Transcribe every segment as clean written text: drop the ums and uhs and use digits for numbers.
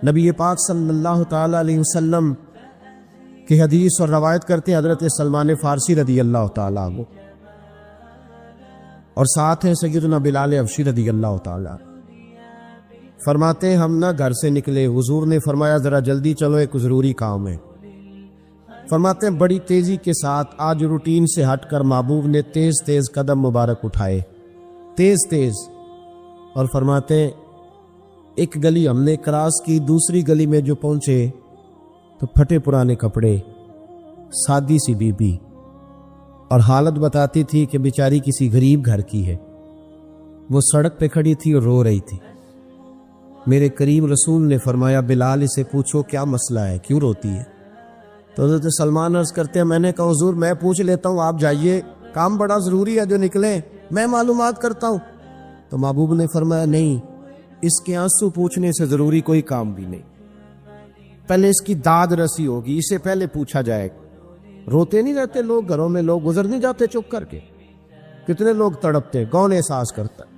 نبی پاک صلی اللہ تعالی علیہ وسلم کی حدیث اور روایت کرتے ہیں حضرت سلمان فارسی رضی اللہ تعالیٰ عنہ، اور ساتھ ہیں سیدنا بلال حبشی رضی اللہ تعالیٰ، فرماتے ہیں ہم نہ گھر سے نکلے، حضور نے فرمایا ذرا جلدی چلو ایک ضروری کام ہے۔ فرماتے ہیں بڑی تیزی کے ساتھ آج روٹین سے ہٹ کر محبوب نے تیز تیز قدم مبارک اٹھائے، تیز تیز، اور فرماتے ہیں ایک گلی ہم نے کراس کی، دوسری گلی میں جو پہنچے تو پھٹے پرانے کپڑے، سادی سی بی بی، اور حالت بتاتی تھی کہ بیچاری کسی غریب گھر کی ہے، وہ سڑک پہ کھڑی تھی اور رو رہی تھی۔ میرے کریم رسول نے فرمایا بلال اسے پوچھو کیا مسئلہ ہے، کیوں روتی ہے؟ تو حضرت سلمان عرض کرتے ہیں میں نے کہا حضور میں پوچھ لیتا ہوں، آپ جائیے، کام بڑا ضروری ہے جو نکلے، میں معلومات کرتا ہوں۔ تو محبوب نے فرمایا نہیں، اس کے آنسو پوچھنے سے ضروری کوئی کام بھی نہیں، پہلے اس کی داد رسی ہوگی، اسے پہلے پوچھا جائے گا۔ روتے نہیں رہتے لوگ گھروں میں، لوگ گزر نہیں جاتے چپ کر کے، کتنے لوگ تڑپتے، کون احساس کرتا ہے؟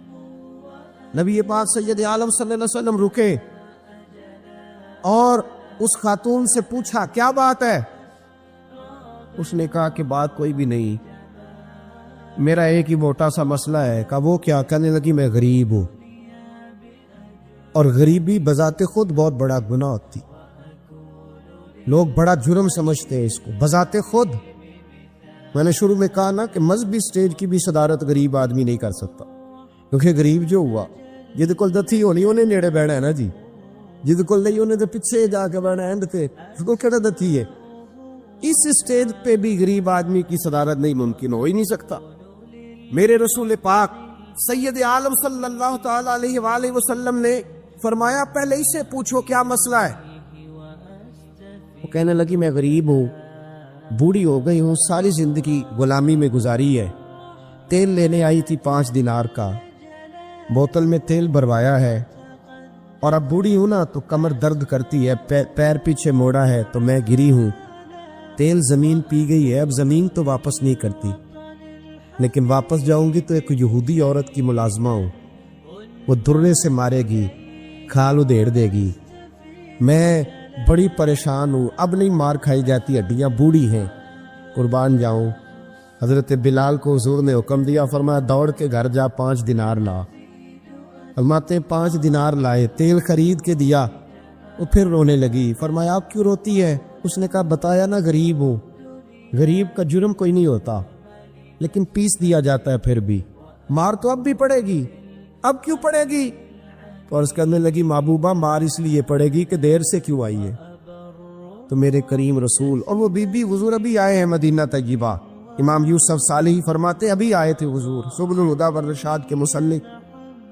نبی پاک سید عالم صلی اللہ علیہ وسلم رکے اور اس خاتون سے پوچھا کیا بات ہے؟ اس نے کہا کہ بات کوئی بھی نہیں، میرا ایک ہی موٹا سا مسئلہ ہے۔ کہا وہ کیا؟ کہنے لگی میں غریب ہوں، اور غریبی بذات خود بہت بڑا گناہ ہوتی، لوگ بڑا جرم سمجھتے ہیں اس کو بذات خود۔ میں نے شروع میں کہا نا کہ مذہبی سٹیج کی بھی صدارت غریب آدمی نہیں کر سکتا، کیونکہ غریب جو ہوا جد کول دتھی ہونی انہیں نیڑے بیٹھنا ہے نا جی، جد کول نہیں انہیں تو پیچھے جا کے بیٹھنا ہے، تے اس کو کہڑا دتھی ہے۔ اس سٹیج پہ بھی غریب آدمی کی صدارت نہیں ممکن ہو ہی نہیں سکتا۔ میرے رسول پاک سید عالم صلی اللہ تعالی علیہ وآلہ وسلم نے فرمایا پہلے اسے پوچھو کیا مسئلہ ہے۔ وہ کہنے لگی میں غریب ہوں، بوڑھی ہو گئی ہوں، ساری زندگی غلامی میں گزاری ہے، تیل لینے آئی تھی 5 دینار کا، بوتل میں تیل بھروایا ہے، اور اب بوڑھی ہوں نا تو کمر درد کرتی ہے، پیر پیچھے موڑا ہے تو میں گری ہوں، تیل زمین پی گئی ہے، اب زمین تو واپس نہیں کرتی، لیکن واپس جاؤں گی تو ایک یہودی عورت کی ملازمہ ہوں، وہ درے سے مارے گی، کھال ادھیڑ دے گی، میں بڑی پریشان ہوں، اب نہیں مار کھائی جاتی، ہڈیاں بوڑھی ہیں، قربان جاؤں۔ حضرت بلال کو حضور نے حکم دیا، فرمایا دوڑ کے گھر جا 5 دینار لا۔ فرماتے 5 دینار لائے، تیل خرید کے دیا، وہ پھر رونے لگی۔ فرمایا آپ کیوں روتی ہے؟ اس نے کہا بتایا نا غریب ہوں، غریب کا جرم کوئی نہیں ہوتا، لیکن پیس دیا جاتا ہے، پھر بھی مار تو اب بھی پڑے گی، اب کیوں پڑے گی؟ تو عرض کرنے لگی محبوبہ مار اس لیے پڑے گی کہ دیر سے کیوں آئی ہے۔ تو میرے کریم رسول اور وہ بی بی حضور ابھی آئے ہیں مدینہ طیبہ، امام یوسف صالحی فرماتے ابھی آئے تھے حضور، سبل الہدی والرشاد کے مصنف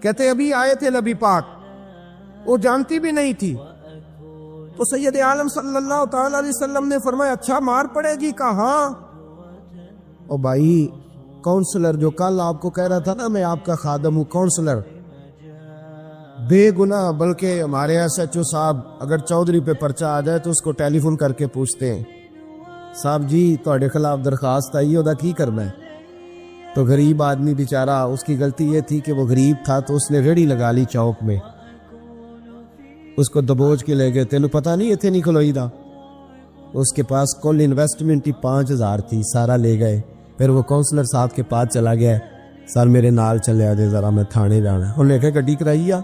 کہتے ابھی آئے تھے نبی پاک، وہ جانتی بھی نہیں تھی۔ تو سید عالم صلی اللہ تعالی علیہ وسلم نے فرمایا اچھا مار پڑے گی؟ کہا ہاں۔ او بھائی کونسلر جو کل آپ کو کہہ رہا تھا نا میں آپ کا خادم ہوں، کونسلر بے گناہ، بلکہ ہمارے SHO صاحب اگر چودھری پہ پرچہ آ جائے تو اس کو ٹیلی فون کر کے پوچھتے ہیں صاحب جی تہاڈے خلاف درخواست آئی ہے، کی کرنا ہے؟ تو غریب آدمی بیچارہ، اس کی غلطی یہ تھی کہ وہ غریب تھا تو اس نے ریڑھی لگا لی چوک میں، اس کو دبوچ کے لے گئے، تینوں پتہ نہیں اتنے نہیں کھلوئی دا، اس کے پاس کل انویسٹمنٹ ہی 5000 تھی، سارا لے گئے۔ پھر وہ کونسلر صاحب کے پاس چلا گیا، سر میرے نال چلے آ جائے ذرا میں تھانے جانا ہے۔ انہوں نے کہا گڈی کرائی آ،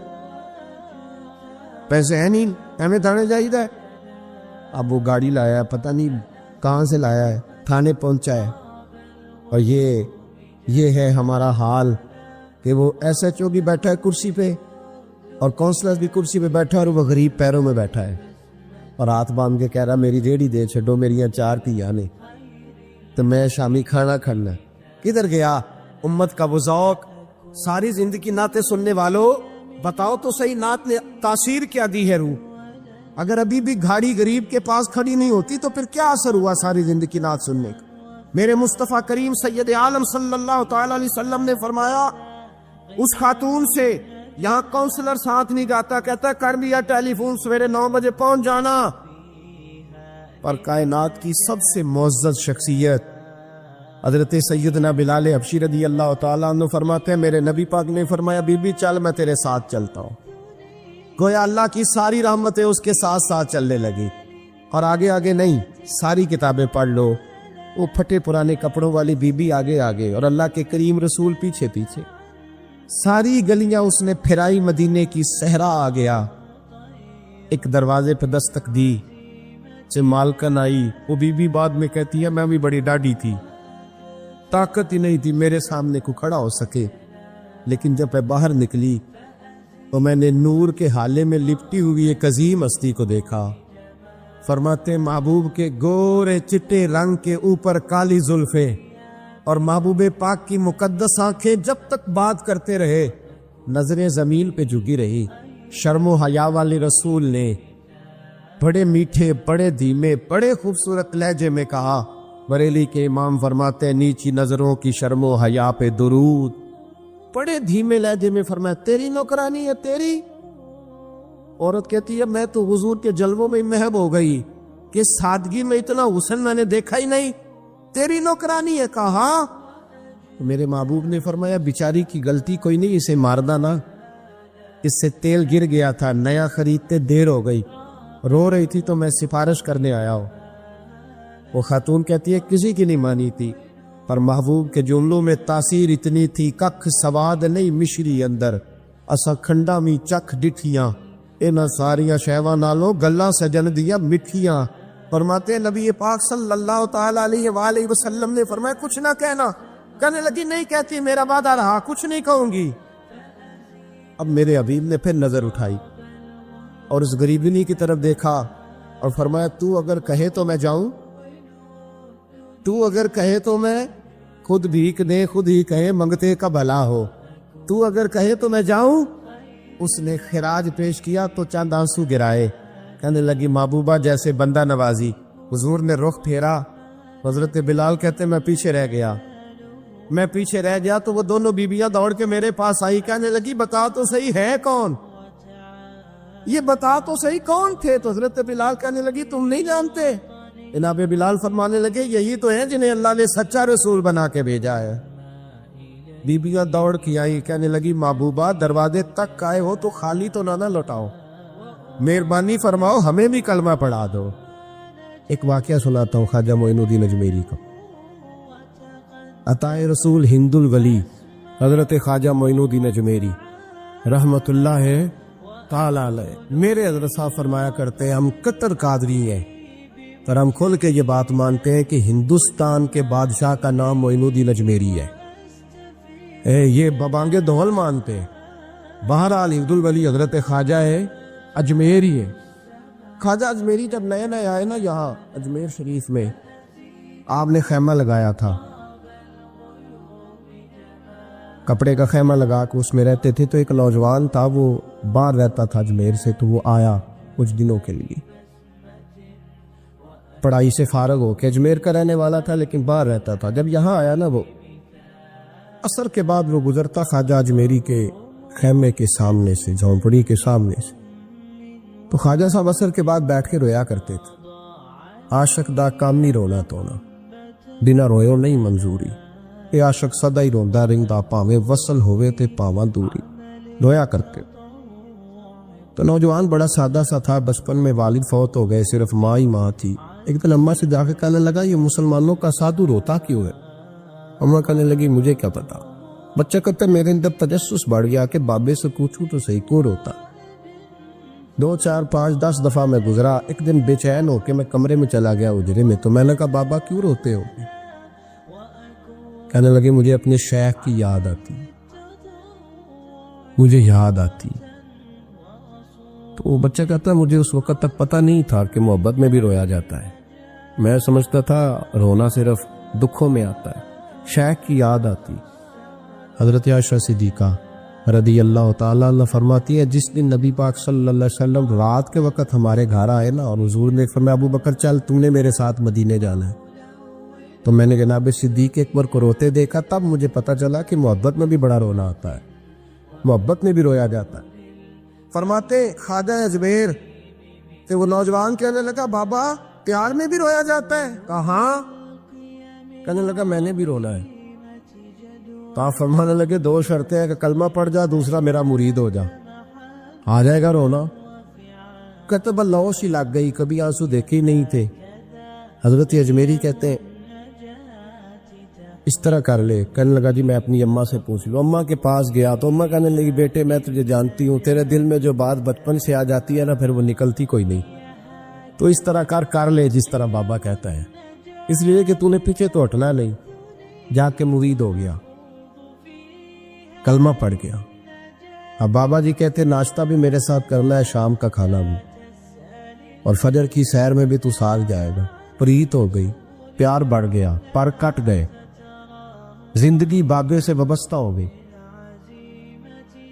پیسے ہیں نہیں، ایویں تھانے جائیدا ہے۔ اب وہ گاڑی لایا ہے، پتہ نہیں کہاں سے لایا ہے، تھانے پہنچا ہے، اور یہ ہے ہمارا حال کہ وہ SHO بھی بیٹھا ہے کرسی پہ اور کونسلر بھی کرسی پہ بیٹھا ہے، اور وہ غریب پیروں میں بیٹھا ہے اور ہاتھ باندھ کے کہہ رہا میری ریڑھی دے چھڈو، میری 4 دھیاں نے تو میں شامی کھانا کھانا۔ کدھر گیا امت کا وہ ذوق؟ ساری زندگی نعتیں سننے والوں بتاؤ تو صحیح نعت نے تاثیر کیا دی ہے روح؟ اگر ابھی بھی گھاڑی غریب کے پاس کھڑی نہیں ہوتی تو پھر کیا اثر ہوا ساری زندگی نعت سننے کا؟ میرے مصطفیٰ کریم سید عالم صلی اللہ تعالی علیہ وسلم نے فرمایا اس خاتون سے یہاں کونسلر ساتھ نہیں جاتا، کہتا کر لیا ٹیلی فون، سویرے 9 بجے پہنچ جانا۔ پر کائنات کی سب سے معزز شخصیت حضرت سیدنا بلال حبشی رضی اللہ تعالیٰ عنہ فرماتے ہیں میرے نبی پاک نے فرمایا بی بی چل میں تیرے ساتھ چلتا ہوں۔ گویا اللہ کی ساری رحمتیں اس کے ساتھ ساتھ چلنے لگی، اور آگے آگے نہیں، ساری کتابیں پڑھ لو، وہ پھٹے پرانے کپڑوں والی بی بی آگے آگے اور اللہ کے کریم رسول پیچھے پیچھے، ساری گلیاں اس نے پھرائی، مدینے کی صحرا آ گیا۔ ایک دروازے پہ دستک دی، سے مالکن آئی، وہ بی بی بعد میں کہتی ہے میں بھی بڑی ڈاڈی تھی، طاقت ہی نہیں تھی میرے سامنے کو کھڑا ہو سکے، لیکن جب میں باہر نکلی تو میں نے نور کے حالے میں لپٹی ہوئی ایک عظیم ہستی کو دیکھا۔ فرماتے محبوب کے گورے چٹے رنگ کے اوپر کالی زلفیں اور محبوب پاک کی مقدس آنکھیں جب تک بات کرتے رہے نظریں زمین پہ جھکی رہی۔ شرم و حیا والے رسول نے بڑے میٹھے، بڑے دھیمے، بڑے خوبصورت لہجے میں کہا، بریلی کے امام فرماتے ہیں نیچی نظروں کی شرم و حیا پہ درود۔ بڑے دھیمے لہجے میں فرمایا تیری نوکرانی ہے تیری؟ عورت کہتی ہے میں تو حضور کے جلووں میں محب ہو گئی کہ سادگی میں اتنا حسن میں نے دیکھا ہی نہیں، تیری نوکرانی ہے؟ کہا میرے محبوب نے فرمایا بیچاری کی غلطی کوئی نہیں، اسے مارنا نا، اس سے تیل گر گیا تھا، نیا خریدتے دیر ہو گئی، رو رہی تھی تو میں سفارش کرنے آیا ہوں۔ وہ خاتون کہتی ہے کسی کی نہیں مانی تھی، پر محبوب کے جملوں میں تاثیر اتنی تھی، ککھ سواد نہیں مشری اندر، اسا کھنڈا می چکھ ڈٹھیاں، انہاں ساریاں شہواں نالوں گلاں سجن دیا مٹھیاں۔ فرماتے ہیں نبی پاک صلی اللہ تعالی علیہ وآلہ وسلم نے فرمایا کچھ نہ کہنا، کہنے لگی نہیں کہتی، میرا وعدہ رہا، کچھ نہیں کہوں گی۔ اب میرے حبیب نے پھر نظر اٹھائی اور اس غریبنی کی طرف دیکھا اور فرمایا تو اگر کہے تو میں جاؤں، تو اگر کہے تو میں خود بھیک دے، خود ہی کہے منگتے کا بھلا ہو، تو اگر کہے تو میں جاؤں۔ اس نے خراج پیش کیا تو چند آنسو گرائے، کہنے لگی محبوبہ جیسے بندہ نوازی۔ حضور نے رخ پھیرا، حضرت بلال کہتے میں پیچھے رہ گیا تو وہ دونوں بیویاں دوڑ کے میرے پاس آئی، کہنے لگی بتا تو صحیح ہے کون، یہ بتا تو صحیح کون تھے؟ تو حضرت بلال کہنے لگی تم نہیں جانتے؟ جناب بلال فرمانے لگے یہی تو ہیں جنہیں اللہ نے سچا رسول بنا کے بھیجا ہے۔ بیبیاں دوڑ کی آئی، کہنے لگی محبوبہ دروازے تک آئے ہو تو خالی تو نہ لوٹاؤ، مہربانی فرماؤ ہمیں بھی کلمہ پڑھا دو۔ ایک واقعہ سناتا ہوں خواجہ معین الدین اجمیری کا۔ عطائے رسول ہند الولی حضرت خواجہ معین الدین اجمیری رحمت اللہ تعالی علیہ، میرے حضرت صاحب فرمایا کرتے ہیں ہم کتر قادری ہیں، پر ہم کھل کے یہ بات مانتے ہیں کہ ہندوستان کے بادشاہ کا نام معین الدین اجمیری ہے، یہ ببانگے دول مانتے ہیں۔ بہرحال ہند الولی حضرت خواجہ ہے اجمیری ہے۔ خواجہ اجمیری جب نئے نئے آئے نا یہاں اجمیر شریف میں، آپ نے خیمہ لگایا تھا، کپڑے کا خیمہ لگا کے اس میں رہتے تھے، تو ایک نوجوان تھا وہ باہر رہتا تھا اجمیر سے، تو وہ آیا کچھ دنوں کے لیے، پڑھائی سے فارغ ہو کے، اجمیر کا رہنے والا تھا لیکن باہر رہتا تھا۔ جب یہاں آیا نا وہ عصر کے بعد وہ گزرتا خواجہ اجمیری کے خیمے کے سامنے سے، جھونپڑی کے سامنے سے، تو خواجہ صاحب عصر کے بعد بیٹھ کے رویا کرتے تھے۔ عاشق دا کام نہیں رونا تونا، بنا رویو نہیں منظوری، اے عاشق سدا ہی روندا رہندا پاویں وصل ہوئے تے پاواں دوری، رویا کرتے۔ تو نوجوان بڑا سادہ سا تھا، بچپن میں والد فوت ہو گئے، صرف ماں ہی ماں تھی۔ ایک دن اماں سے جا کے کہنے لگا یہ مسلمانوں کا سادھو روتا کیوں ہے؟ اماں کہنے لگی مجھے کیا پتا۔ بچہ کہتا میرے اندر تجسس بڑھ گیا کہ بابے سے پوچھوں تو صحیح کیوں روتا۔ 2 4 5 10 دفعہ میں گزرا، ایک دن بے چین ہو کے میں کمرے میں چلا گیا اجرے میں، تو میں نے کہا بابا کیوں روتے ہو؟ کہنے لگے مجھے اپنے شیخ کی یاد آتی، مجھے یاد آتی۔ تو وہ بچہ کہتا مجھے اس وقت تک پتہ نہیں تھا کہ محبت میں بھی رویا جاتا ہے، میں سمجھتا تھا رونا صرف دکھوں میں آتا ہے، شیخ کی یاد آتی۔ حضرت عائشہ صدیقہ رضی اللہ تعالیٰ عنہ فرماتی ہے جس دن نبی پاک صلی اللہ علیہ وسلم رات کے وقت ہمارے گھر آئے نا، اور حضور نے فرمایا ابو بکر چل تم نے میرے ساتھ مدینے جانا ہے، تو میں نے جناب صدیق اکبر کو روتے دیکھا، تب مجھے پتا چلا کہ محبت میں بھی بڑا رونا آتا ہے، محبت میں بھی رویا جاتا ہے۔ فرماتے خواجہ اجمیر کہ وہ نوجوان کہنے لگا بابا پیار میں بھی رویا جاتا ہے؟ کہاں؟ کہنے لگا میں نے بھی رونا ہے۔ تو آپ فرمانے لگے 2 شرطیں ہیں کہ کلمہ پڑھ جا، دوسرا میرا مرید ہو جا۔ آ جائے گا رونا. کہتے بلوش ہی لگ گئی, کبھی آنسو دیکھے ہی نہیں تھے. حضرت اجمیری کہتے ہیں اس طرح کر لے. کہنے لگا جی میں اپنی اماں سے پوچھ لوں. اماں کے پاس گیا تو اماں کہنے لگی بیٹے میں تجھے جانتی ہوں, تیرے دل میں جو بات بچپن سے آ جاتی ہے نا پھر وہ نکلتی کوئی نہیں. تو اس طرح کر لے جس طرح بابا کہتا ہے, اس لیے کہ تو نے پیچھے تو ہٹنا نہیں. جا کے مرید ہو گیا, کلمہ پڑھ گیا. اب بابا جی کہتے ناشتہ بھی میرے ساتھ کرنا ہے, شام کا کھانا بھی, اور فجر کی سیر میں بھی تو ساتھ جائے گا. پریت ہو گئی, پیار بڑھ گیا, پر کٹ گئے, زندگی بابے سے وابستہ ہو گئی.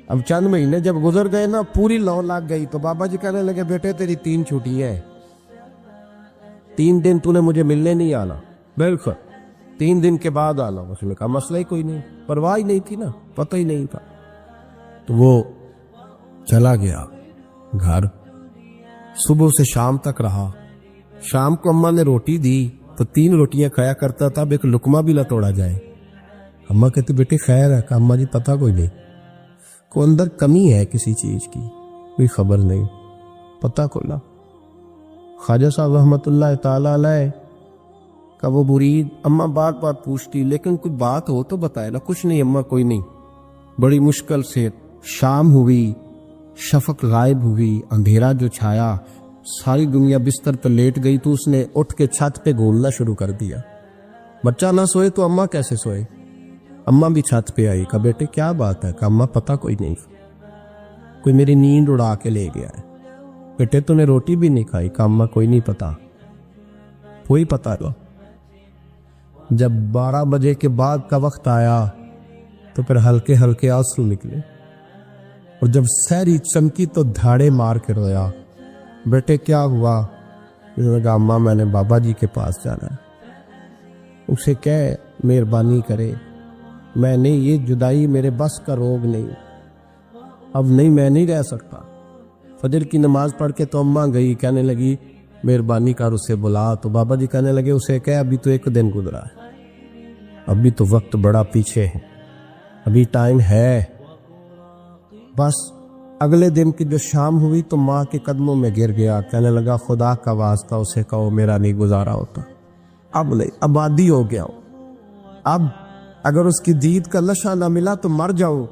اب چند مہینے جب گزر گئے نا پوری لو لگ گئی. تو بابا جی کہنے لگے بیٹے تیری 3 چھٹی ہے, 3 دن تو نے مجھے ملنے نہیں آنا. بالکل 3 دن کے بعد آنا. اس نے کہا مسئلہ ہی کوئی نہیں, پرواہ ہی نہیں تھی نا, پتہ ہی نہیں تھا. تو وہ چلا گیا گھر, صبح سے شام تک رہا. شام کو اماں نے روٹی دی تو 3 روٹیاں کھایا کرتا تھا, اب ایک لقمہ بھی نہ توڑا جائے. اماں کہتے بیٹے خیر ہے. کہ اماں جی پتہ کوئی نہیں, کوئی اندر کمی ہے کسی چیز کی, کوئی خبر نہیں, پتہ کھولا. خواجہ صاحب رحمۃ اللہ تعالی علیہ کا وہ مرید اماں بار بار پوچھتی لیکن کوئی بات ہو تو بتائے نا. کچھ نہیں اماں کوئی نہیں. بڑی مشکل سے شام ہوئی, شفق غائب ہوئی, اندھیرا جو چھایا, ساری دنیا بستر پہ لیٹ گئی. تو اس نے اٹھ کے چھت پہ گھولنا شروع کر دیا. بچہ نہ سوئے تو اماں کیسے سوئے. اماں بھی چھت پہ آئی. کہا بیٹے کیا بات ہے. کہا اماں پتہ کوئی نہیں, کوئی میری نیند اڑا کے لے گیا ہے. بیٹے تو نے روٹی بھی نہیں کھائی. کہا اماں کوئی نہیں پتا, کوئی پتا. جب 12 بجے کے بعد کا وقت آیا تو پھر ہلکے ہلکے آنسو نکلے, اور جب سحری چمکی تو دھاڑے مار کے رویا. بیٹے کیا ہوا. اس نے کہا اماں میں نے بابا جی کے پاس جانا ہے, اسے کہہ مہربانی کرے, میں نے یہ جدائی میرے بس کا روگ نہیں, اب نہیں میں نہیں رہ سکتا. فجر کی نماز پڑھ کے تو اماں گئی, کہنے لگی مہربانی کر اسے بلا. تو بابا جی کہنے لگے اسے کہہ ابھی تو 1 دن گزرا ہے, ابھی تو وقت بڑا پیچھے ہے, ابھی ٹائم ہے. بس اگلے دن کی جو شام ہوئی تو ماں کے قدموں میں گر گیا. کہنے لگا خدا کا واسطہ اسے کہو میرا نہیں گزارا ہوتا, اب نہیں, اب عادی ہو گیا ہوں, اب اگر اس کی دید کا لشا نہ ملا تو مر جاؤ.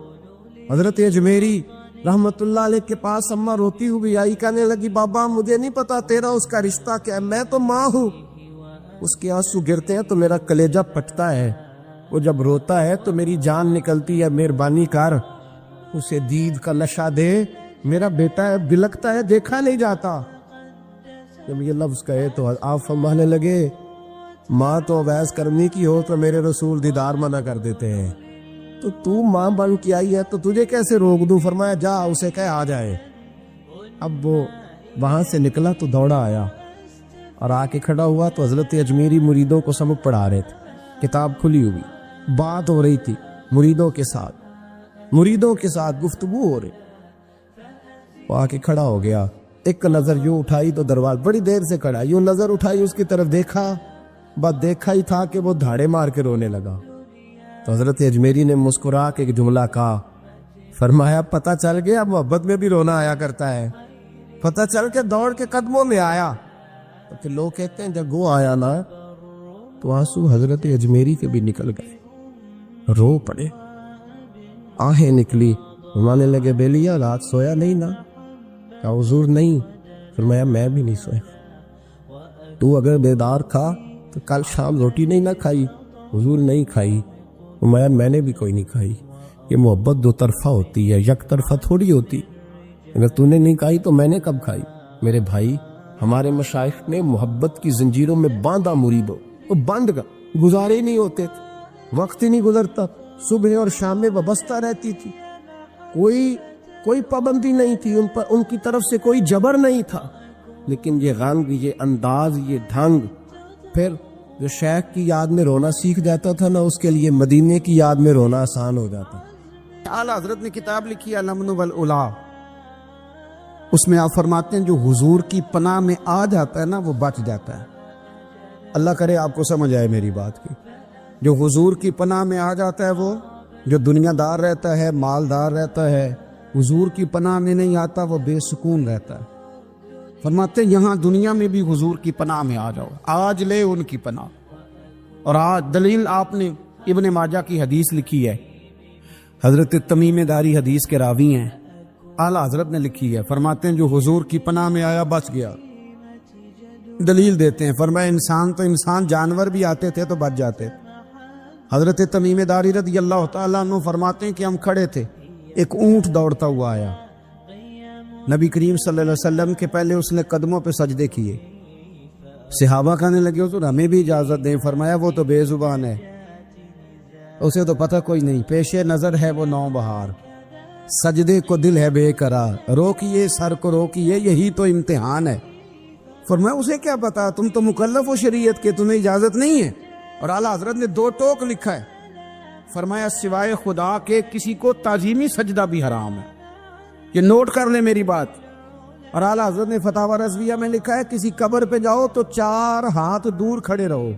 حضرت اجمیری رحمت اللہ علیہ کے پاس اماں روتی ہوئی آئی. کہنے لگی بابا مجھے نہیں پتا تیرا اس کا رشتہ کیا ہے, میں تو ماں ہوں. اس کے آنسو گرتے ہیں تو میرا کلیجہ پھٹتا ہے, وہ جب روتا ہے تو میری جان نکلتی ہے. مہربانی کر اسے دید کا نشہ دے, میرا بیٹا ہے بلکتا ہے دیکھا نہیں جاتا. جب یہ لفظ کہے تو آپ فرمانے لگے ماں تو اویس کرنی کی ہو تو میرے رسول دیدار منع کر دیتے ہیں, تو ماں بن کے آئی ہے تو تجھے کیسے روک دوں. فرمایا جا اسے کہہ آ جائے. اب وہ وہاں سے نکلا تو دوڑا آیا اور آ کے کھڑا ہوا تو حضرت اجمیری مریدوں کو سبق پڑھا رہے تھے. کتاب کھلی ہوئی, بات ہو رہی تھی مریدوں کے ساتھ گفتگو ہو رہی. وہ آ کے کھڑا ہو گیا, ایک نظر یوں اٹھائی تو دروازے, بڑی دیر سے کھڑا, یوں نظر اٹھائی اس کی طرف دیکھا, بس دیکھا ہی تھا کہ وہ دھاڑے مار کے رونے لگا. تو حضرت اجمیری نے مسکرا کے ایک جملہ کہا, فرمایا پتہ چل گیا محبت میں بھی رونا آیا کرتا ہے. پتہ چل کے دوڑ کے قدموں میں آیا. تو پھر لوگ کہتے ہیں جب وہ آیا نا تو آنسو حضرت اجمیری کے بھی نکل گئے, رو پڑے, آہیں نکلی. فرمانے لگے بیلیا رات سویا نہیں نا. کہا حضور نہیں. فرمایا میں بھی نہیں سویا. تو اگر بیدار تھا تو کل شام روٹی نہیں نہ کھائی. حضور نہیں کھائی. فرمایا میں نے بھی کوئی نہیں کھائی. یہ محبت 2 طرفہ ہوتی ہے, یک طرفہ تھوڑی ہوتی. اگر تو نے نہیں کھائی تو میں نے کب کھائی. میرے بھائی ہمارے مشائخ نے محبت کی زنجیروں میں باندھا مریدوں, وہ بند گزارے نہیں ہوتے تھے, وقت ہی نہیں گزرتا, صبح اور شام میں وابستہ رہتی تھی, کوئی پابندی نہیں تھی ان پر, ان کی طرف سے کوئی جبر نہیں تھا. لیکن یہ رنگ, یہ انداز, یہ ڈھنگ, پھر جو شیخ کی یاد میں رونا سیکھ جاتا تھا نا اس کے لیے مدینے کی یاد میں رونا آسان ہو جاتا. اعلیٰ حضرت نے کتاب لکھی ہے الامن والعلا, اس میں آپ فرماتے ہیں جو حضور کی پناہ میں آ جاتا ہے نا وہ بچ جاتا ہے. اللہ کرے آپ کو سمجھ آئے میری بات کی. جو حضور کی پناہ میں آ جاتا ہے وہ جو دنیا دار رہتا ہے, مالدار رہتا ہے, حضور کی پناہ میں نہیں آتا وہ بے سکون رہتا ہے۔ فرماتے ہیں یہاں دنیا میں بھی حضور کی پناہ میں آ جاؤ، آج لے ان کی پناہ۔ اور آج دلیل آپ نے ابن ماجہ کی حدیث لکھی ہے، حضرت تمیم داری حدیث کے راوی ہیں، اعلیٰ حضرت نے لکھی ہے، فرماتے ہیں جو حضور کی پناہ میں آیا بچ گیا۔ دلیل دیتے ہیں، فرمایا انسان جانور بھی آتے تھے تو بچ جاتے۔ حضرت تمیم داری رضی اللہ تعالیٰ عنہ فرماتے ہیں کہ ہم کھڑے تھے، ایک اونٹ دوڑتا ہوا آیا، نبی کریم صلی اللہ علیہ وسلم کے پہلے اس نے قدموں پہ سجدے کیے، صحابہ کہنے لگے حضور ہمیں بھی اجازت دیں، فرمایا وہ تو بے زبان ہے، اسے تو پتہ کوئی نہیں، پیش نظر ہے وہ نو بہار، سجدے کو دل ہے بے قرار، روکیے سر کو روکیے یہی تو امتحان ہے۔ فرمایا اسے کیا پتا، تم تو مکلف ہو شریعت کے، تمہیں اجازت نہیں ہے۔ اور اعلیٰ حضرت نے 2 ٹوک لکھا ہے، فرمایا سوائے خدا کے کسی کو تعظیمی سجدہ بھی حرام ہے، یہ نوٹ کر لیں میری بات۔ اور اعلیٰ حضرت نے فتاوی رضویہ میں لکھا ہے کسی قبر پہ جاؤ تو 4 ہاتھ دور کھڑے رہو،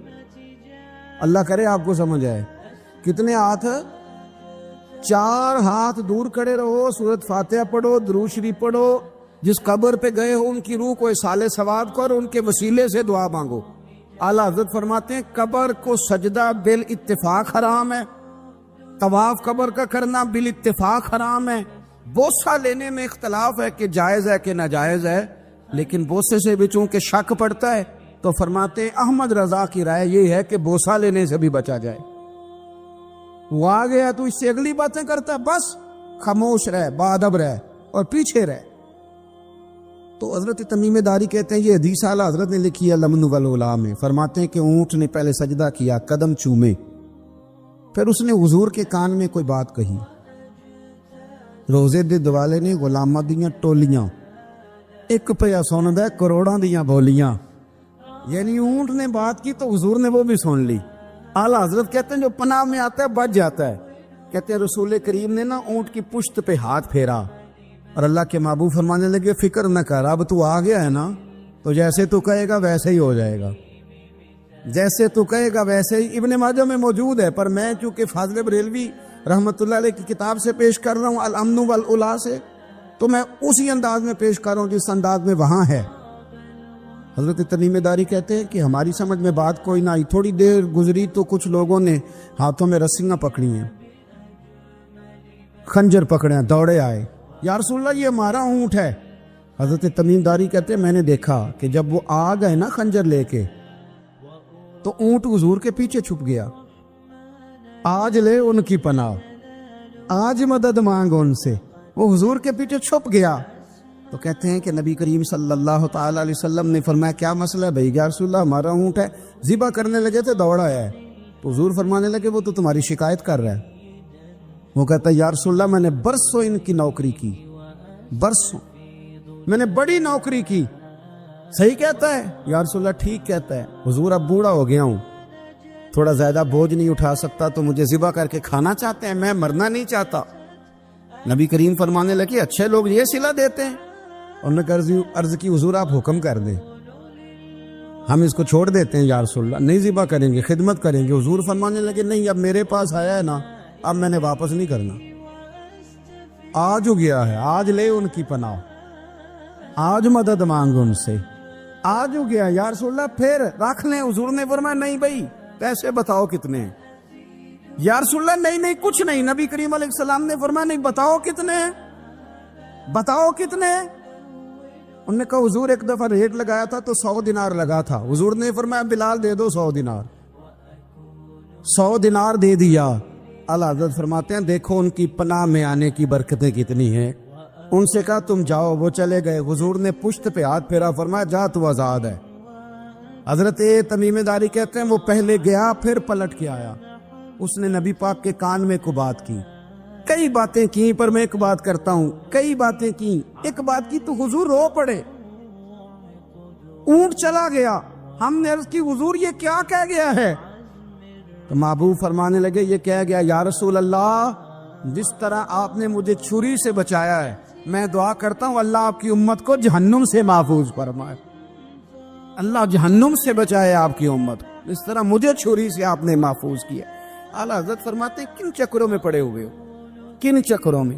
اللہ کرے آپ کو سمجھ آئے، کتنے ہاتھ؟ 4 ہاتھ دور کھڑے رہو، سورۃ فاتحہ پڑھو، درود شریف پڑھو، جس قبر پہ گئے ہو ان کی روح کو اصال ثواب کرو، ان کے وسیلے سے دعا مانگو۔ اعلیٰ حضرت فرماتے ہیں قبر کو سجدہ بالاتفاق حرام ہے، طواف قبر کا کرنا بالاتفاق حرام ہے، بوسہ لینے میں اختلاف ہے کہ جائز ہے کہ ناجائز ہے، لیکن بوسے سے بھی چونکہ شک پڑتا ہے تو فرماتے ہیں احمد رضا کی رائے یہ ہے کہ بوسہ لینے سے بھی بچا جائے۔ وہ آ گیا تو اس سے اگلی باتیں کرتا ہے، بس خاموش رہ، باادب رہ اور پیچھے رہ۔ تو حضرت تمیم داری کہتے ہیں یہ حدیث اعلیٰ حضرت نے لکھی ہے لمن والعلا میں، فرماتے ہیں کہ اونٹ نے پہلے سجدہ کیا، قدم چومے، پھر اس نے حضور کے کان میں کوئی بات کہی، روزے دے دوالے نے غلاماں دیاں ٹولیاں، ایک پیا سندا ہے کروڑاں دیاں بولیاں، یعنی اونٹ نے بات کی تو حضور نے وہ بھی سن لی۔ اعلیٰ حضرت کہتے ہیں جو پناہ میں آتا ہے بچ جاتا ہے۔ کہتے ہیں رسول کریم نے نا اونٹ کی پشت پہ ہاتھ پھیرا اور اللہ کے محبوب فرمانے لگے فکر نہ کر، اب تو آ گیا ہے نا تو جیسے تو کہے گا ویسے ہی ہو جائے گا، جیسے تو کہے گا ویسے ہی۔ ابن ماجہ میں موجود ہے، پر میں چونکہ فاضل بریلوی رحمۃ اللہ علیہ کی کتاب سے پیش کر رہا ہوں الامن والعلا سے، تو میں اسی انداز میں پیش کر رہا ہوں جس انداز میں وہاں ہے۔ حضرت تمیم داری کہتے ہیں کہ ہماری سمجھ میں بات کوئی نہ آئی، تھوڑی دیر گزری تو کچھ لوگوں نے ہاتھوں میں رسیاں پکڑی ہیں، خنجر پکڑے ہیں، دوڑے آئے، یا رسول اللہ یہ ہمارا اونٹ ہے۔ حضرت تمیم داری کہتے ہیں میں نے دیکھا کہ جب وہ آ گئے نا خنجر لے کے تو اونٹ حضور کے پیچھے چھپ گیا، آج لے ان کی پناہ، آج مدد مانگ ان سے، وہ حضور کے پیچھے چھپ گیا۔ تو کہتے ہیں کہ نبی کریم صلی اللہ تعالی علیہ وسلم نے فرمایا کیا مسئلہ ہے بھائی؟ یا رسول اللہ ہمارا اونٹ ہے، ذبح کرنے لگے تھے دوڑا آیا ہے، تو حضور فرمانے لگے وہ تو تمہاری شکایت کر رہا ہے۔ وہ کہتا ہے یا رسول اللہ میں نے برسوں ان کی نوکری کی، برسوں میں نے بڑی نوکری کی۔ صحیح کہتا ہے یا رسول اللہ؟ ٹھیک کہتا ہے حضور، اب بوڑھا ہو گیا ہوں، تھوڑا زیادہ بوجھ نہیں اٹھا سکتا، تو مجھے ذبح کر کے کھانا چاہتے ہیں، میں مرنا نہیں چاہتا۔ نبی کریم فرمانے لگے اچھے لوگ یہ صلہ دیتے ہیں، اور نے عرض کی حضور آپ حکم کر دیں، ہم اس کو چھوڑ دیتے ہیں یا رسول اللہ، نہیں ذبح کریں گے، خدمت کریں گے۔ حضور فرمانے لگے نہیں، اب میرے پاس آیا ہے نا، اب میں نے واپس نہیں کرنا، آج ہو گیا ہے، آج لے ان کی پناہ، آج مدد مانگ ان سے، آج ہو گیا یا رسول اللہ پھر رکھ لیں۔ حضور نے فرمایا نہیں بھائی پیسے بتاؤ کتنے ہیں؟ یا رسول اللہ نہیں کچھ نہیں۔ نبی کریم علیہ السلام نے فرمایا نہیں، بتاؤ کتنے ہیں، بتاؤ کتنے ہیں؟ انہوں نے کہا حضور ایک دفعہ ریٹ لگایا تھا تو 100 دینار لگا تھا، حضور نے فرمایا بلال دے دو 100 دینار، 100 دینار دے دیا۔ اعلیٰ حضرت فرماتے ہیں دیکھو ان کی پناہ میں آنے کی برکتیں کتنی ہیں۔ ان سے کہا تم جاؤ، وہ چلے گئے، حضور نے پشت پہ ہاتھ پھیرا، فرمایا جا تو آزاد ہے۔ حضرت تمیم داری کہتے ہیں وہ پہلے گیا پھر پلٹ کے آیا، اس نے نبی پاک کے کان میں کو بات کی، کئی باتیں کی، پر میں ایک بات کرتا ہوں، کئی باتیں کی، ایک بات کی تو حضور رو پڑے، اونٹ چلا گیا، ہم نے عرض کی حضور یہ کیا کہہ گیا ہے؟ تو محبوب فرمانے لگے یہ کہہ گیا یا رسول اللہ جس طرح آپ نے مجھے چھری سے بچایا ہے، میں دعا کرتا ہوں اللہ آپ کی امت کو جہنم سے محفوظ فرمائے، اللہ جہنم سے بچائے آپ کی امت، اس طرح مجھے چھری سے آپ نے محفوظ کیا۔ اعلیٰ حضرت فرماتے ہیں کن چکروں میں پڑے ہوئے ہو، کن چکروں میں؟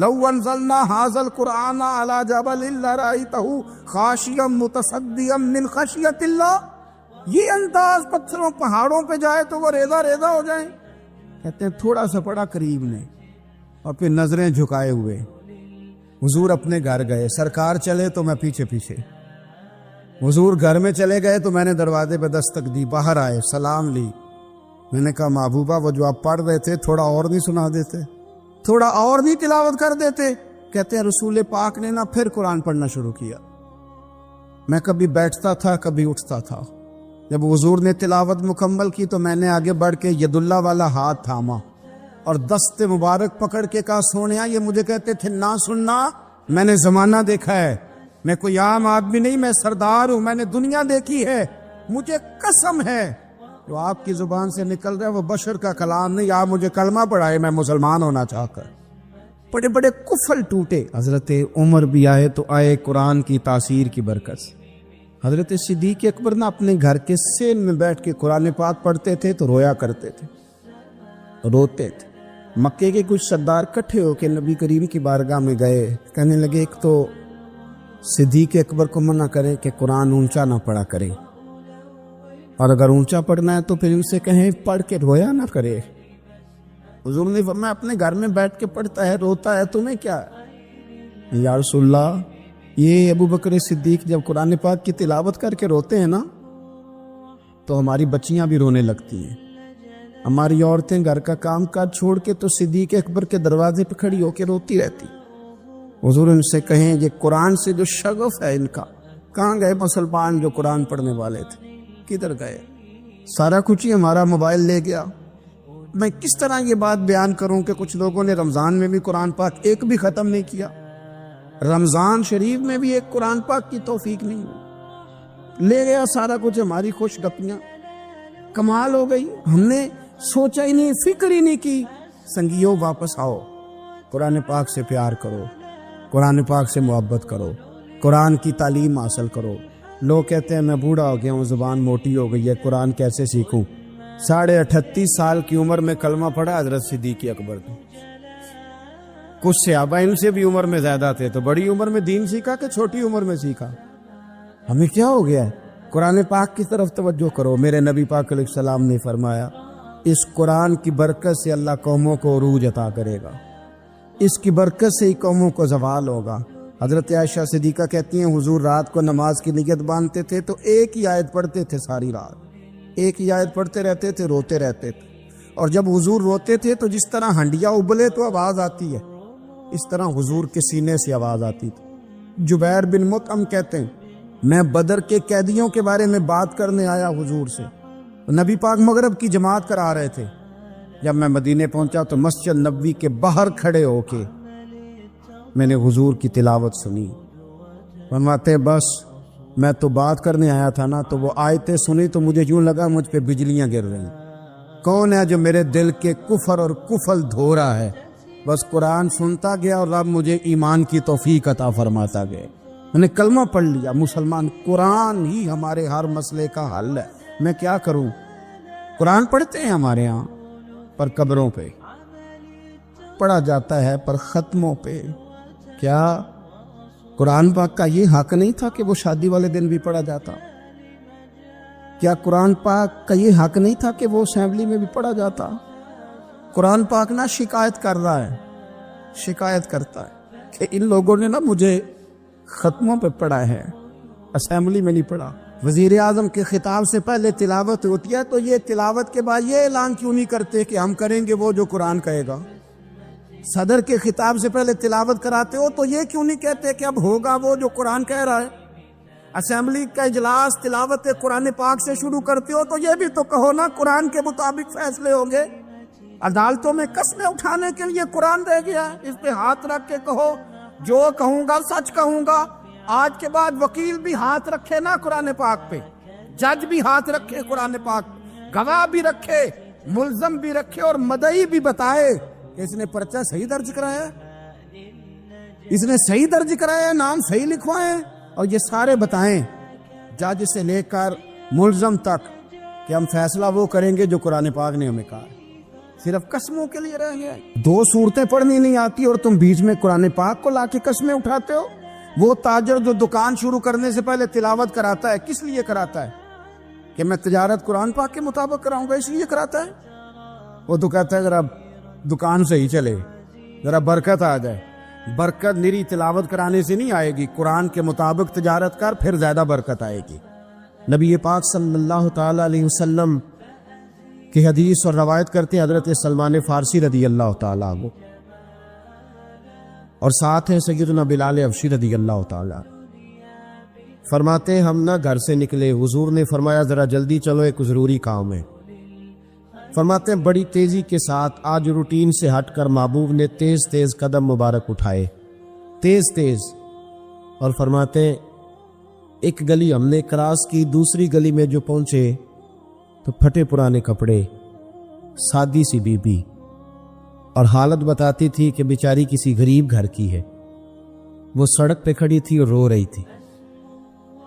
لو انزلنا هذا القرآن على جبل لرأيته خاشعا متصدعا من خشیۃ اللہ، یہ انداز پتھروں پہاڑوں پہ جائے تو وہ ریزہ ریزہ ہو جائیں۔ کہتے ہیں تھوڑا سا پڑا قریب نے اور پھر نظریں جھکائے ہوئے حضور اپنے گھر گئے، سرکار چلے تو میں پیچھے پیچھے، حضور گھر میں چلے گئے تو میں نے دروازے پہ دستک دی، باہر آئے، سلام لی، میں نے کہا محبوبہ وہ جو آپ پڑھ رہے تھے تھوڑا اور نہیں سنا دیتے، تھوڑا اور نہیں تلاوت کر دیتے؟ کہتے ہیں رسول پاک نے نا پھر قرآن پڑھنا شروع کیا، میں کبھی بیٹھتا تھا کبھی اٹھتا تھا، جب حضور نے تلاوت مکمل کی تو میں نے آگے بڑھ کے ید اللہ والا ہاتھ تھاما اور دست مبارک پکڑ کے کہا سونیا، یہ مجھے کہتے تھے نہ سننا، میں نے زمانہ دیکھا ہے، میں کوئی عام آدمی نہیں، میں سردار ہوں، میں نے دنیا دیکھی ہے، مجھے قسم ہے جو آپ کی زبان سے نکل رہا ہے وہ بشر کا کلام نہیں، آپ مجھے کلمہ پڑھائے میں مسلمان ہونا چاہ کر۔ بڑے بڑے کفل ٹوٹے، حضرت عمر بھی آئے تو آئے قرآن کی تاثیر کی برکت سے۔ حضرت صدیق اکبر نہ اپنے گھر کے سین میں بیٹھ کے قرآن پاک پڑھتے تھے تو رویا کرتے تھے، روتے تھے۔ مکے کے کچھ سردار کٹھے ہو کے نبی کریم کی بارگاہ میں گئے، کہنے لگے ایک تو صدیق اکبر کو منع کرے کہ قرآن اونچا نہ پڑھا کرے، اور اگر اونچا پڑھنا ہے تو پھر ان سے کہیں پڑھ کے رویا نہ کرے۔ حضور نے فرمایا اپنے گھر میں بیٹھ کے پڑھتا ہے روتا ہے، تمہیں کیا ہے؟ یا رسول اللہ، یہ ابو بکر صدیق جب قرآن پاک کی تلاوت کر کے روتے ہیں نا تو ہماری بچیاں بھی رونے لگتی ہیں، ہماری عورتیں گھر کا کام کاج چھوڑ کے تو صدیق اکبر کے دروازے پہ کھڑی ہو کے روتی رہتی۔ حضور ان سے کہیں یہ قرآن سے جو شغف ہے ان کا، کہاں گئے مسلمان جو قرآن پڑھنے والے تھے، کدھر گئے؟ سارا کچھ ہی ہمارا موبائل لے گیا۔ میں کس طرح یہ بات بیان کروں کہ کچھ لوگوں نے رمضان میں بھی قرآن پاک ایک بھی ختم نہیں کیا، رمضان شریف میں بھی ایک قرآن پاک کی توفیق نہیں ہوئی، لے گیا سارا کچھ ہماری خوش گپیاں۔ کمال ہو گئی، ہم نے سوچا ہی نہیں، فکر ہی نہیں کی۔ سنگیوں واپس آؤ، قرآن پاک سے پیار کرو، قرآن پاک سے محبت کرو، قرآن کی تعلیم حاصل کرو۔ لوگ کہتے ہیں میں بوڑھا ہو گیا ہوں، زبان موٹی ہو گئی ہے، قرآن کیسے سیکھوں؟ 38.5 سال کی عمر میں کلمہ پڑھا حضرت صدیق اکبر نے۔ کچھ صحابہ ان سے بھی عمر میں زیادہ تھے، تو بڑی عمر میں دین سیکھا کہ چھوٹی عمر میں سیکھا؟ ہمیں کیا ہو گیا ہے؟ قرآن پاک کی طرف توجہ کرو۔ میرے نبی پاک علیہ السلام نے فرمایا اس قرآن کی برکت سے اللہ قوموں کو عروج عطا کرے گا، اس کی برکت سے ہی قوموں کو زوال ہوگا۔ حضرت عائشہ صدیقہ کہتی ہیں حضور رات کو نماز کی نیت باندھتے تھے تو ایک ہی آیت پڑھتے تھے، ساری رات ایک ہی آیت پڑھتے رہتے تھے، روتے رہتے تھے، اور جب حضور روتے تھے تو جس طرح ہنڈیا ابلے تو آواز آتی ہے، اس طرح حضور کے سینے سے آواز آتی تھی۔ جبیر بن مطعم کہتے ہیں میں بدر کے قیدیوں کے بارے میں بات کرنے آیا حضور سے، نبی پاک مغرب کی جماعت کرا رہے تھے۔ جب میں مدینے پہنچا تو مسجد نبوی کے باہر کھڑے ہو کے میں نے حضور کی تلاوت سنی۔ فرماتے بس میں تو بات کرنے آیا تھا نا، تو وہ آیتیں سنی تو مجھے یوں لگا مجھ پہ بجلیاں گر رہی۔ کون ہے جو میرے دل کے کفر اور کفل دھو رہا ہے؟ بس قرآن سنتا گیا اور رب مجھے ایمان کی توفیق عطا فرماتا گیا۔ میں نے کلمہ پڑھ لیا، مسلمان۔ قرآن ہی ہمارے ہر مسئلے کا حل ہے۔ میں کیا کروں؟ قرآن پڑھتے ہیں ہمارے ہاں، پر قبروں پہ پڑھا جاتا ہے، پر ختموں پہ۔ کیا قرآن پاک کا یہ حق نہیں تھا کہ وہ شادی والے دن بھی پڑھا جاتا؟ کیا قرآن پاک کا یہ حق نہیں تھا کہ وہ اسمبلی میں بھی پڑھا جاتا؟ قرآن پاک نہ شکایت کر رہا ہے، شکایت کرتا ہے کہ ان لوگوں نے نا مجھے ختموں پہ پڑھا ہے، اسمبلی میں نہیں پڑھا۔ وزیر اعظم کے خطاب سے پہلے تلاوت ہوتی ہے تو یہ تلاوت کے بعد یہ اعلان کیوں نہیں کرتے کہ ہم کریں گے وہ جو قرآن کہے گا؟ صدر کے خطاب سے پہلے تلاوت کراتے ہو تو یہ کیوں نہیں کہتے کہ اب ہوگا وہ جو قرآن کہہ رہا ہے؟ اسمبلی کا اجلاس تلاوت قرآن پاک سے شروع کرتے ہو تو یہ بھی تو کہو نا قرآن کے مطابق فیصلے ہوں گے۔ عدالتوں میں قسمیں اٹھانے کے لیے قرآن رہ گیا ہے، اس پہ ہاتھ رکھ کے کہو جو کہوں گا سچ کہوں گا۔ آج کے بعد وکیل بھی ہاتھ رکھے نا قرآن پاک پہ، جج بھی ہاتھ رکھے قرآن پاک، گواہ بھی رکھے، ملزم بھی رکھے، اور مدعی بھی بتائے کہ اس نے پرچہ صحیح درج کرایا ہے، اس نے صحیح درج کرایا ہے، نام صحیح لکھوائے، اور یہ سارے بتائیں جج سے لے کر ملزم تک کہ ہم فیصلہ وہ کریں گے جو قرآن پاک نے ہمیں کہا ہے۔ صرف قسموں کے لیے رہ گیا ہے۔ 2 صورتیں پڑھنی نہیں آتی اور تم بیچ میں قرآن پاک کو لا کے قسمیں اٹھاتے ہو۔ وہ تاجر جو دکان شروع کرنے سے پہلے تلاوت کراتا ہے، کس لیے کراتا ہے؟ کہ میں تجارت قرآن پاک کے مطابق کراؤں گا، اس لیے کراتا ہے۔ وہ تو کہتا ہے ذرا دکان سے ہی چلے، ذرا برکت آ جائے۔ برکت نری تلاوت کرانے سے نہیں آئے گی، قرآن کے مطابق تجارت کر، پھر زیادہ برکت آئے گی۔ نبی پاک صلی اللہ تعالی علیہ وسلم کی حدیث اور روایت کرتے ہیں حضرت سلمان فارسی رضی اللہ تعالیٰ عنہ، اور ساتھ ہیں سیدنا بلال حبشی رضی اللہ تعالیٰ۔ فرماتے ہیں ہم نہ گھر سے نکلے، حضور نے فرمایا ذرا جلدی چلو، ایک ضروری کام ہے۔ فرماتے ہیں بڑی تیزی کے ساتھ آج روٹین سے ہٹ کر محبوب نے تیز تیز قدم مبارک اٹھائے، تیز تیز، اور فرماتے ہیں ایک گلی ہم نے کراس کی، دوسری گلی میں جو پہنچے تو پھٹے پرانے کپڑے، سادی سی بی بی، اور حالت بتاتی تھی کہ بیچاری کسی غریب گھر کی ہے۔ وہ سڑک پہ کھڑی تھی اور رو رہی تھی۔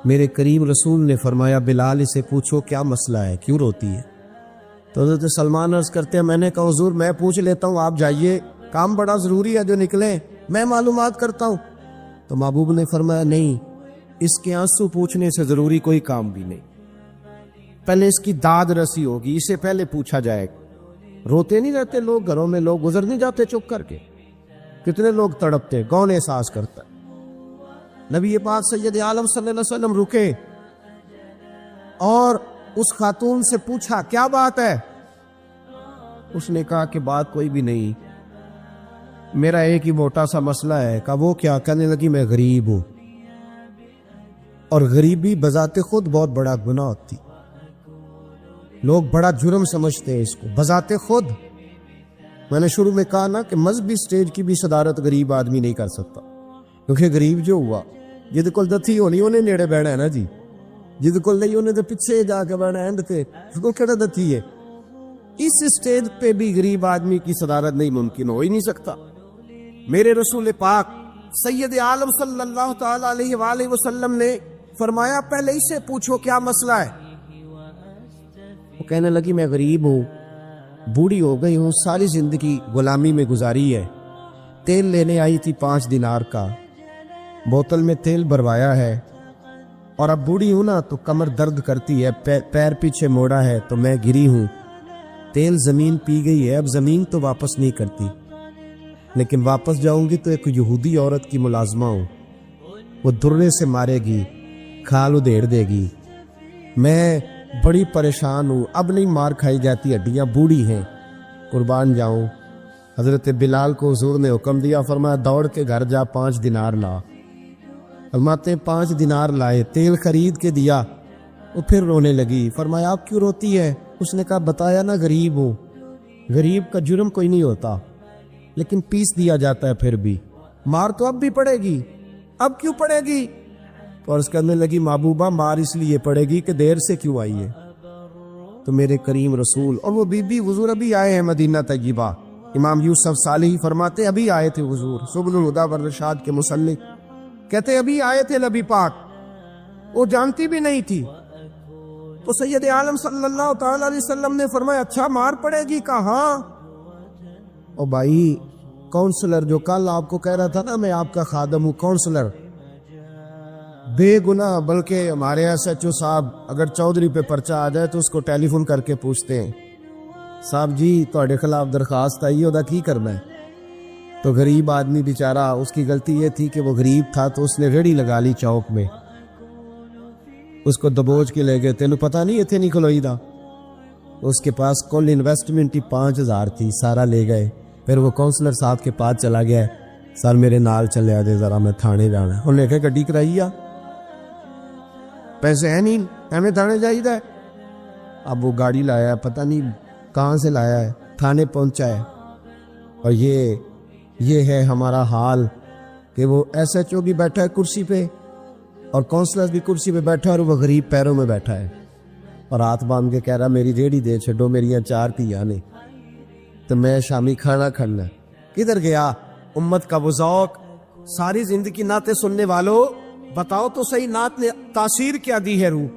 میرے کریم رسول نے فرمایا بلال اسے پوچھو کیا مسئلہ ہے، کیوں روتی ہے؟ تو حضرت سلمان عرض کرتے ہیں میں نے کہا حضور میں پوچھ لیتا ہوں، آپ جائیے، کام بڑا ضروری ہے جو نکلے، میں معلومات کرتا ہوں۔ تو محبوب نے فرمایا نہیں، اس کے آنسو پوچھنے سے ضروری کوئی کام بھی نہیں، پہلے اس کی داد رسی ہوگی، اسے پہلے پوچھا جائے گا۔ روتے نہیں رہتے لوگ گھروں میں، لوگ گزر نہیں جاتے چپ کر کے، کتنے لوگ تڑپتے، کون احساس کرتا ہے؟ نبی پاک سید عالم صلی اللہ علیہ وسلم رکے اور اس خاتون سے پوچھا کیا بات ہے؟ اس نے کہا کہ بات کوئی بھی نہیں، میرا ایک ہی موٹا سا مسئلہ ہے۔ کہا وہ کیا؟ کہنے لگی میں غریب ہوں، اور غریبی بذات خود بہت بڑا گناہ ہوتی، لوگ بڑا جرم سمجھتے ہیں اس کو بذات خود۔ میں نے شروع میں کہا نا کہ مذہبی سٹیج کی بھی صدارت غریب آدمی نہیں کر سکتا، کیونکہ غریب جو ہوا جد کول دتھی ہونی انہیں نیڑے بیٹھنا ہے نا جی، جد کول نہیں انہیں تو پیچھے جا کے بیٹھنا ہے تے اس کو کہڑا دتھی ہے۔ اس سٹیج پہ بھی غریب آدمی کی صدارت نہیں ممکن ہو ہی نہیں سکتا۔ میرے رسول پاک سید عالم صلی اللہ تعالی علیہ وآلہ وسلم نے فرمایا پہلے اسے پوچھو کیا مسئلہ ہے۔ وہ کہنے لگی میں غریب ہوں، بوڑھی ہو گئی ہوں، ساری زندگی غلامی میں گزاری ہے، تیل لینے آئی تھی 5 دینار کا، بوتل میں تیل بھروایا ہے، اور اب بوڑھی ہوں نا تو کمر درد کرتی ہے، پیر پیچھے موڑا ہے تو میں گری ہوں، تیل زمین پی گئی ہے، اب زمین تو واپس نہیں کرتی، لیکن واپس جاؤں گی تو ایک یہودی عورت کی ملازمہ ہوں، وہ درے سے مارے گی، کھال ادھیڑ دے گی، میں بڑی پریشان ہوں، اب نہیں مار کھائی جاتی، ہڈیاں بوڑھی ہیں، قربان جاؤں۔ حضرت بلال کو حضور نے حکم دیا، فرمایا دوڑ کے گھر جا 5 دینار لا۔ فرماتے 5 دینار لائے، تیل خرید کے دیا، وہ پھر رونے لگی۔ فرمایا آپ کیوں روتی ہے؟ اس نے کہا بتایا نا غریب ہوں، غریب کا جرم کوئی نہیں ہوتا، لیکن پیس دیا جاتا ہے، پھر بھی مار تو اب بھی پڑے گی، اب کیوں پڑے گی؟ تو عرض کرنے لگی محبوبہ مار اس لیے پڑے گی کہ دیر سے کیوں آئی ہے۔ تو میرے کریم رسول اور وہ بی بی حضور ابھی آئے ہیں مدینہ طیبہ، امام یوسف صالحی فرماتے ابھی آئے تھے حضور، سبل الہدی والرشاد کے مصنف کہتے ابھی آئے تھے نبی پاک، وہ جانتی بھی نہیں تھی۔ تو سید عالم صلی اللہ تعالی علیہ وسلم نے فرمایا اچھا مار پڑے گی؟ کہا ہاں۔ او بھائی کونسلر جو کل آپ کو کہہ رہا تھا نا میں آپ کا خادم ہوں، کونسلر بے گناہ، بلکہ ہمارے SHO صاحب اگر چودھری پہ پرچہ آ جائے تو اس کو ٹیلی فون کر کے پوچھتے ہیں صاحب جی تواڈے خلاف درخواست آئی ہے، کی کرنا ہے؟ تو غریب آدمی بیچارہ، اس کی غلطی یہ تھی کہ وہ غریب تھا تو اس نے ریڑھی لگا لی چوک میں، اس کو دبوچ کے لے گئے، تینوں پتہ نہیں اتنے نہیں کھلوئی دا، اس کے پاس کل انویسٹمنٹ ہی 5000 تھی، سارا لے گئے۔ پھر وہ کونسلر صاحب کے پاس چلا گیا، سر میرے نال چلے آجے ذرا میں تھانے جانا ہے، انہوں نے کہا گڈی کرائی آ، پیسے ہیں نہیں ایویں تھانے جائیدا ہے۔ اب وہ گاڑی لایا ہے، پتہ نہیں کہاں سے لایا ہے، تھانے پہنچا ہے، اور یہ ہے ہمارا حال کہ وہ SHO بھی بیٹھا ہے کرسی پہ اور کونسلر بھی کرسی پہ بیٹھا ہے، اور وہ غریب پیروں میں بیٹھا ہے اور ہاتھ باندھ کے کہہ رہا میری ریڑھی دے چھڈو، میری 4 دھیاں نے تو میں شامی کھانا کھانا۔ کدھر گیا امت کا وہ ذوق؟ ساری زندگی نعتیں سننے والوں بتاؤ تو صحیح، نعت نے تاثیر کیا دی ہے روح؟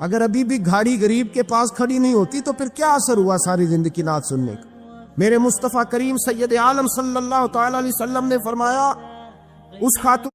اگر ابھی بھی گھاڑی غریب کے پاس کھڑی نہیں ہوتی تو پھر کیا اثر ہوا ساری زندگی نعت سننے کا؟ میرے مصطفیٰ کریم سید عالم صلی اللہ تعالی علیہ وسلم نے فرمایا اس خاتون